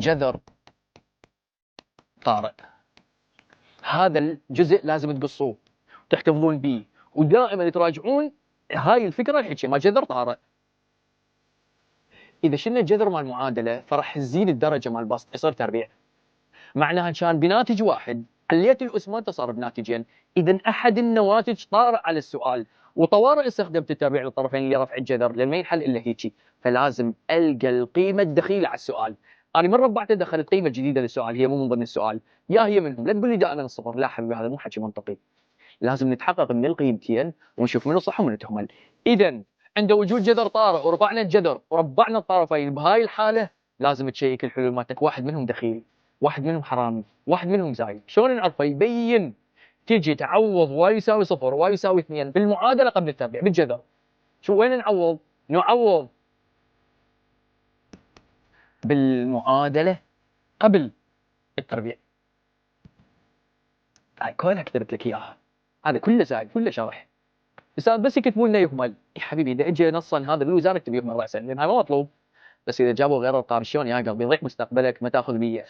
جذر طارئ. هذا الجزء لازم تقصوه وتحتفظون به، ودائما تراجعون هاي الفكرة الحكي ما جذر طارئ. إذا شلنا الجذر مال المعادلة فراح تزيد الدرجة مال البسط، يصير تربيع. معناها كان بناتج واحد حليت الأس مالته صار بناتجين، إذا أحد النواتج طارئ على السؤال، وطوارئ استخدمت التربيع للطرفين لرفع الجذر لأن ما ينحل إلا هيجي، فلازم ألقى القيمة الدخيلة على السؤال. أنا من ربعته دخلت قيمة جديدة للسؤال هي مو من ضمن السؤال، يا هي منهم، لا تقول لي دائما الصفر، لا حبيبي هذا مو حكي منطقي. لازم نتحقق من القيمتين ونشوف منو صح ومنو تهمل. إذا عند وجود جذر طارئ ورفعنا الجذر وربعنا الطرفين، بهاي الحالة لازم تشيك الحلول مالتك، واحد منهم دخيل، واحد منهم حرامي، واحد منهم زايد. شلون نعرفه؟ يبين. تجي تعوض واي يساوي صفر واي يساوي 2 بالمعادلة قبل التربيع بالجذر. شو وين نعوض؟ نعوض بالمعادلة قبل التربيع. هاي كلها كتبت لك اياها، هذا كله زايد كله شرح. بس يكتبون لنا يهمل يا حبيبي، اذا اجى نصا هذا بالوزاره اكتب يهمل راسا، لان هاي ما مطلوب. بس اذا جابوا غير ارقام شلون يا قلبي يضيع مستقبلك، ما تاخذ بيه.